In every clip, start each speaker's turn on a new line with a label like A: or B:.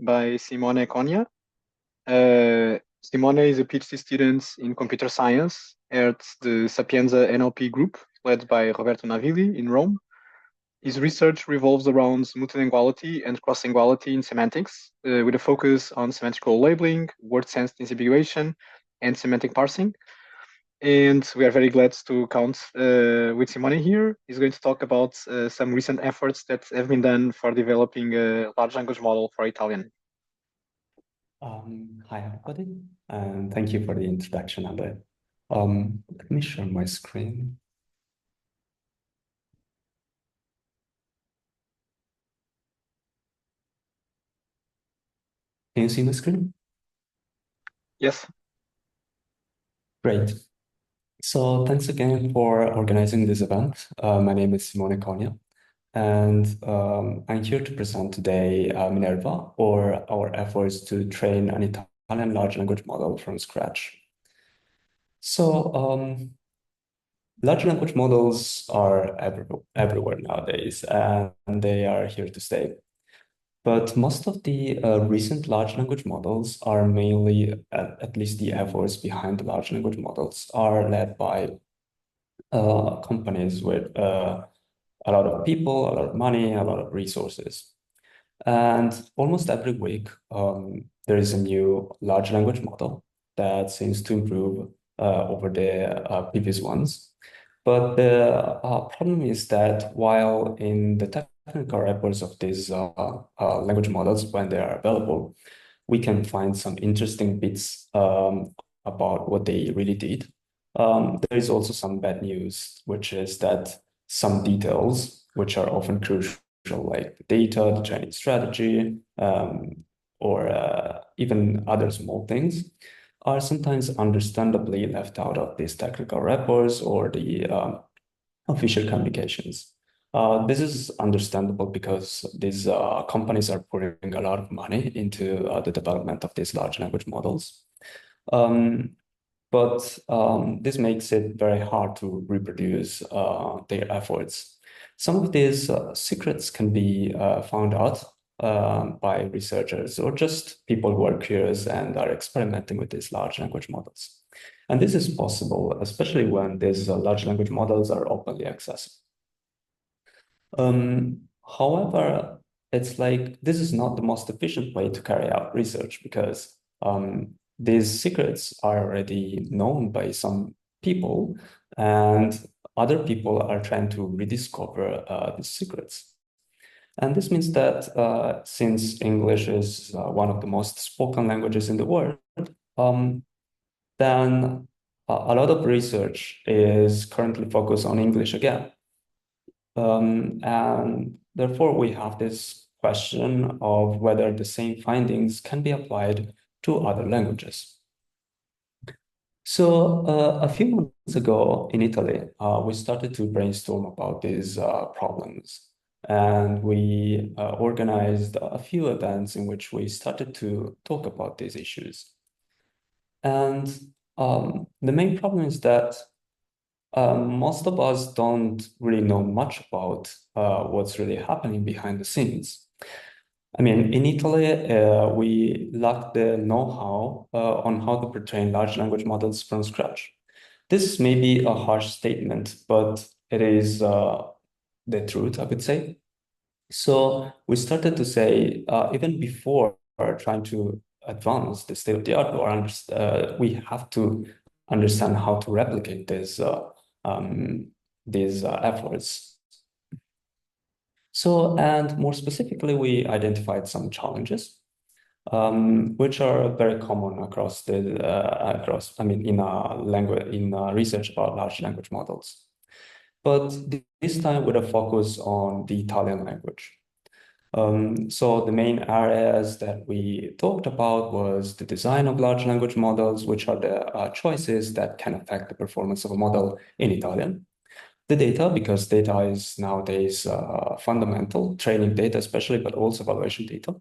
A: by Simone Conia. Simone is a PhD student in computer science at the Sapienza NLP group led by Roberto Navilli in Rome. His research revolves around multilinguality and cross-linguality in semantics, with a focus on semantical labeling, word sense disambiguation, and semantic parsing. And we are very glad to count with Simone here. He's going to talk about some recent efforts that have been done for developing a large language model for Italian.
B: Hi, everybody, and thank you for the introduction, Andre. Let me share my screen. Can you see my screen?
A: Yes.
B: Great. So thanks again for organizing this event. My name is Simone Conia, and I'm here to present today Minerva, or our efforts to train an Italian large language model from scratch. So large language models are everywhere nowadays, and they are here to stay. But most of the recent large language models are mainly, at least the efforts behind the large language models, are led by companies with a lot of people, a lot of money, a lot of resources. And almost every week, there is a new large language model that seems to improve over the previous ones. But the problem is that while in the technical reports of these language models, when they are available, we can find some interesting bits about what they really did. There is also some bad news, which is that some details, which are often crucial, like the data, the training strategy, or even other small things, are sometimes understandably left out of these technical reports or the official communications. This is understandable because these companies are putting a lot of money into the development of these large language models. But this makes it very hard to reproduce their efforts. Some of these secrets can be found out by researchers or just people who are curious and are experimenting with these large language models. And this is possible, especially when these large language models are openly accessible. However, it's like this is not the most efficient way to carry out research because these secrets are already known by some people, and other people are trying to rediscover these secrets. And this means that since English is one of the most spoken languages in the world, then a lot of research is currently focused on English again. And therefore, we have this question of whether the same findings can be applied to other languages. So a few months ago in Italy, we started to brainstorm about these problems. And we organized a few events in which we started to talk about these issues. And the main problem is that most of us don't really know much about what's really happening behind the scenes. I mean, in Italy, we lack the know-how on how to train large language models from scratch. This may be a harsh statement, but it is the truth, I would say. So we started to say, even before trying to advance the state of the art, or we have to understand how to replicate these efforts. So, and more specifically, we identified some challenges, which are very common across in research about large language models. But this time with a focus on the Italian language. So the main areas that we talked about was the design of large language models, which are the choices that can affect the performance of a model in Italian. The data, because data is nowadays fundamental, training data especially, but also evaluation data.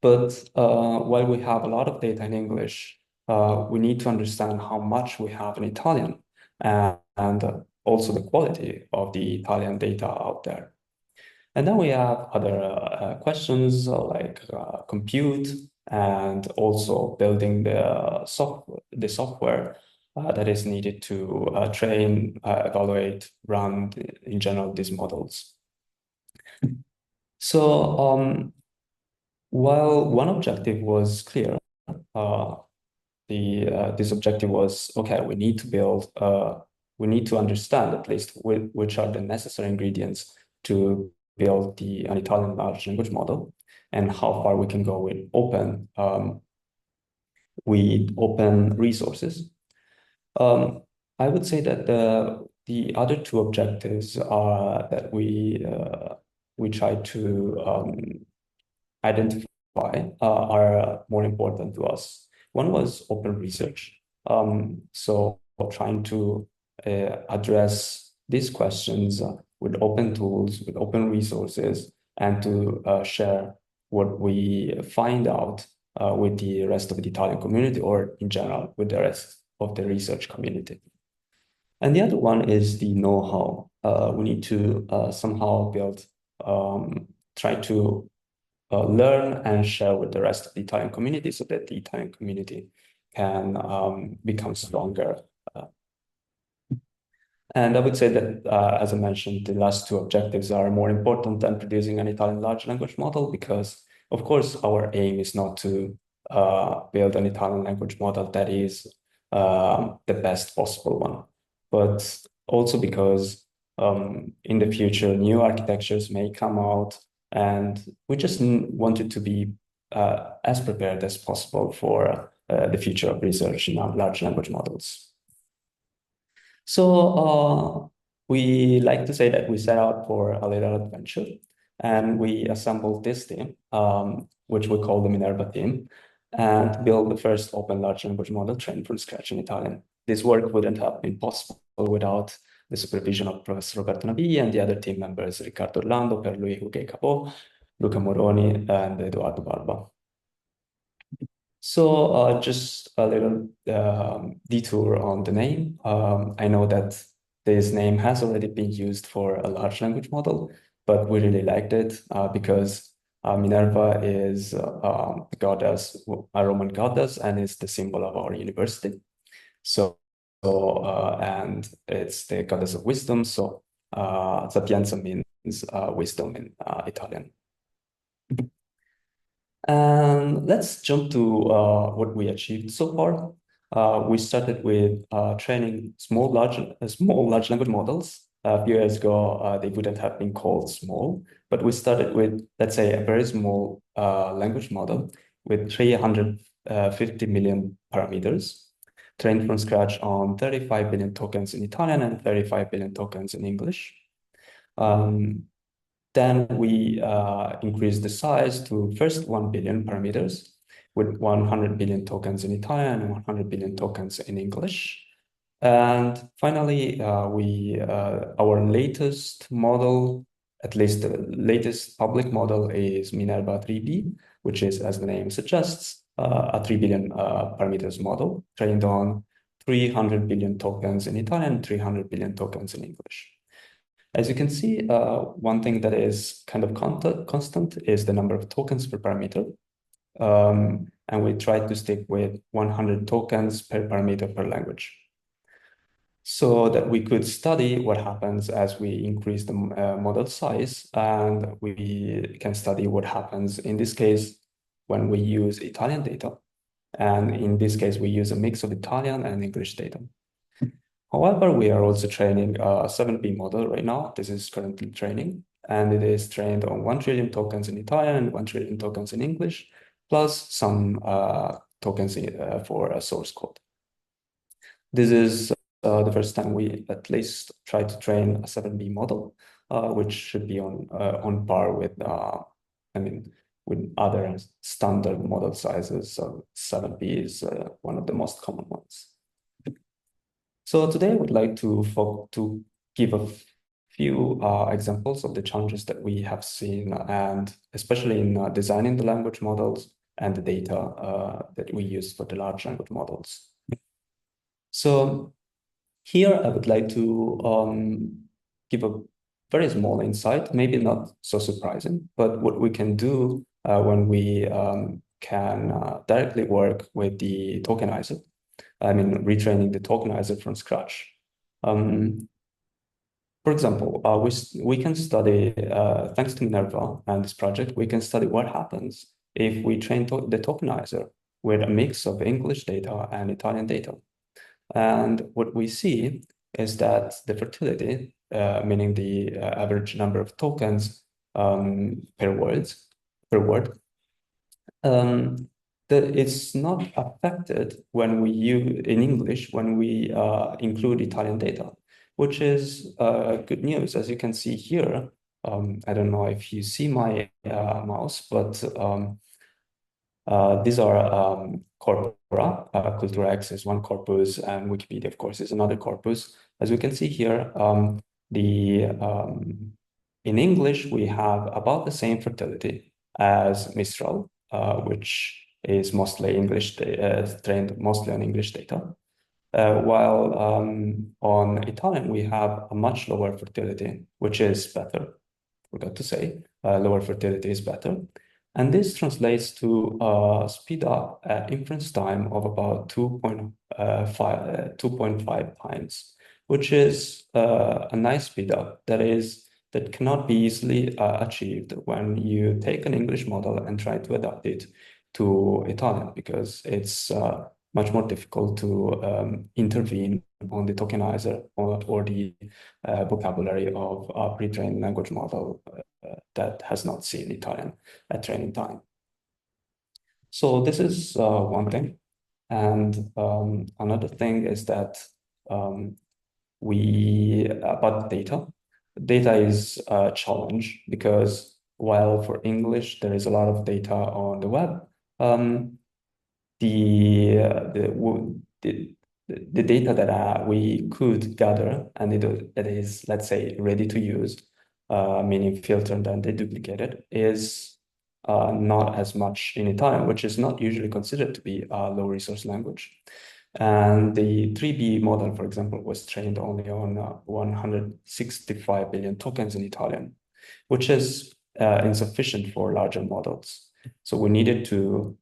B: But while we have a lot of data in English, we need to understand how much we have in Italian and also the quality of the Italian data out there. And then we have other questions like compute and also building the software that is needed to train, evaluate, run, in general, these models. So while one objective was clear, this objective was, okay, we need to understand at least which are the necessary ingredients to build an Italian large language model and how far we can go with open resources. I would say that the other two objectives are that we try to identify are more important to us. One was open research. So trying to address these questions with open tools, with open resources, and to share what we find out with the rest of the Italian community, or in general with the rest of the research community. And the other one is the know-how. We need to somehow try to learn and share with the rest of the Italian community so that the Italian community can become stronger. And I would say that, as I mentioned, the last two objectives are more important than producing an Italian large language model, because, of course, our aim is not to build an Italian language model that is the best possible one, but also because in the future, new architectures may come out, and we just wanted to be as prepared as possible for the future of research in large language models. So we like to say that we set out for a little adventure, and we assembled this team, which we call the Minerva team, and build the first open large language model trained from scratch in Italian. This work wouldn't have been possible without the supervision of Professor Roberto Navigli and the other team members, Riccardo Orlando, Pierluigi Huguet Capot, Luca Moroni, and Eduardo Barba. So just a little detour on the name. I know that this name has already been used for a large language model, but we really liked it because Minerva is a goddess, a Roman goddess, and is the symbol of our university. And it's the goddess of wisdom. So Sapienza means wisdom in Italian. And let's jump to what we achieved so far. We started with training small large language models. A few years ago, they wouldn't have been called small, but we started with, let's say, a very small language model with 350 million parameters, trained from scratch on 35 billion tokens in Italian and 35 billion tokens in English. Then we increased the size to first 1 billion parameters with 100 billion tokens in Italian and 100 billion tokens in English. And finally, our latest model, at least the latest public model, is Minerva 3B, which is, as the name suggests, a 3 billion parameters model trained on 300 billion tokens in Italian, 300 billion tokens in English. As you can see, one thing that is kind of constant is the number of tokens per parameter. And we try to stick with 100 tokens per parameter per language, so that we could study what happens as we increase the model size, and we can study what happens in this case when we use Italian data. And in this case, we use a mix of Italian and English data. However, we are also training a 7B model right now. This is currently training, and it is trained on 1 trillion tokens in Italian and 1 trillion tokens in English, plus some tokens for a source code. This is the first time we at least try to train a 7B model, which should be on par with, with other standard model sizes. So 7B is one of the most common ones. So today I would like to give a few examples of the challenges that we have seen, and especially in designing the language models and the data that we use for the large language models. So here I would like to give a very small insight, maybe not so surprising, but what we can do when we can directly work with the tokenizer, I mean, retraining the tokenizer from scratch. For example, we can study, thanks to Minerva and this project, we can study what happens if we train the tokenizer with a mix of English data and Italian data. And what we see is that the fertility, meaning the average number of tokens per word, um, that it's not affected when we use in English when we include Italian data, which is good news. As you can see here, I don't know if you see my mouse, but these are corpora. Cultura X is one corpus, and Wikipedia, of course, is another corpus. As we can see here, in English, we have about the same fertility as Mistral, which is mostly English, trained mostly on English data. While on Italian, we have a much lower fertility, which is better. Forgot to say, lower fertility is better. And this translates to speed up inference time of about 2.5 times, which is a nice speed up that cannot be easily achieved when you take an English model and try to adapt it to Italian, because it's much more difficult to intervene on the tokenizer or the vocabulary of a pre-trained language model that has not seen Italian at training time. So this is one thing. And another thing is that about data. Data is a challenge because while for English there is a lot of data on the web, the data that we could gather and it is, let's say, ready to use, meaning filtered and deduplicated, is not as much in Italian, which is not usually considered to be a low resource language. And the 3B model, for example, was trained only on 165 billion tokens in Italian, which is insufficient for larger models. So we needed to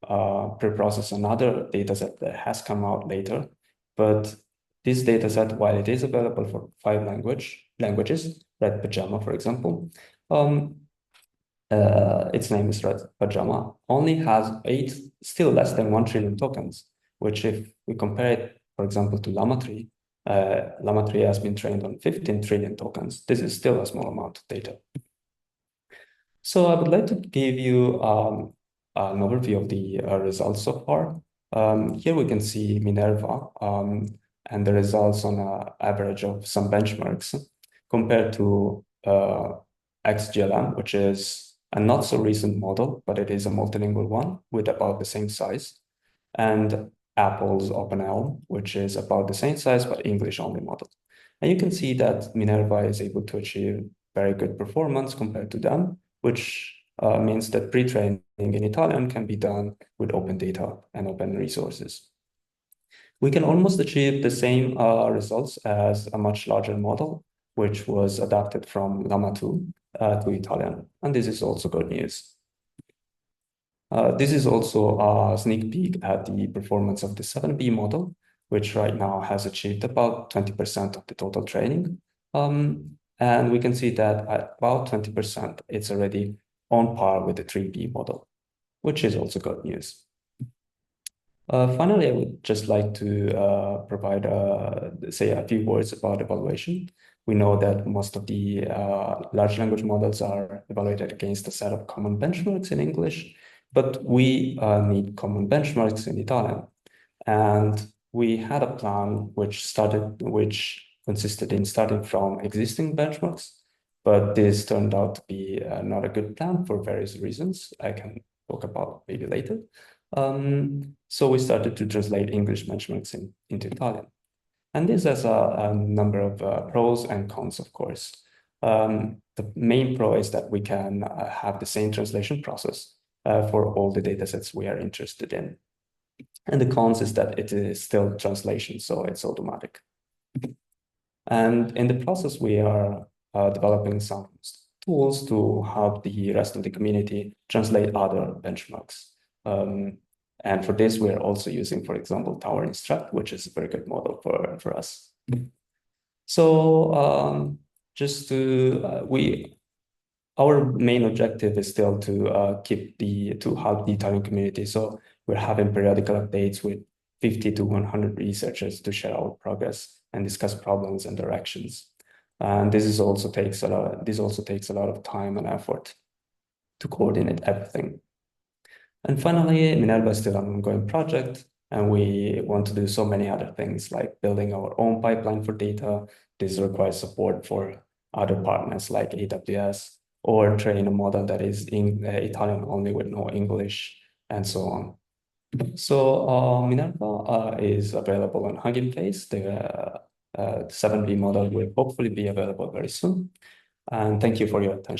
B: pre-process another dataset that has come out later. But this dataset, while it is available for 5 languages, Red Pajama, for example, its name is Red Pajama, only has 8, still less than 1 trillion tokens, which if we compare it, for example, to Llama 3, Llama 3 has been trained on 15 trillion tokens. This is still a small amount of data. So I would like to give you an overview of the results so far. Here we can see Minerva and the results on an average of some benchmarks compared to XGLM, which is a not so recent model, but it is a multilingual one with about the same size, and Apple's OpenELM, which is about the same size, but English-only model. And you can see that Minerva is able to achieve very good performance compared to them, which means that pre-training in Italian can be done with open data and open resources. We can almost achieve the same results as a much larger model, which was adapted from Llama 2 to Italian. And this is also good news. This is also a sneak peek at the performance of the 7B model, which right now has achieved about 20% of the total training. And we can see that at about 20%, it's already on par with the 3B model, which is also good news. Finally, I would just like to provide, say a few words about evaluation. We know that most of the large language models are evaluated against a set of common benchmarks in English, but we need common benchmarks in Italian. And we had a plan which consisted in starting from existing benchmarks, but this turned out to be not a good plan for various reasons I can talk about maybe later. So we started to translate English benchmarks into Italian. And this has a number of pros and cons, of course. The main pro is that we can have the same translation process for all the datasets we are interested in. And the cons is that it is still translation, so it's automatic. And in the process, we are developing some tools to help the rest of the community translate other benchmarks. And for this, we're also using, for example, Tower Instruct, which is a very good model for us. So just to our main objective is still to help the Italian community. So we're having periodical updates with 50 to 100 researchers to share our progress and discuss problems and directions. And this also takes a lot of time and effort to coordinate everything. And finally, Minerva is still an ongoing project, and we want to do so many other things like building our own pipeline for data. This requires support for other partners like AWS, or train a model that is in Italian only with no English, and so on. So Minerva is available on Hugging Face. The 7B model will hopefully be available very soon. And thank you for your attention.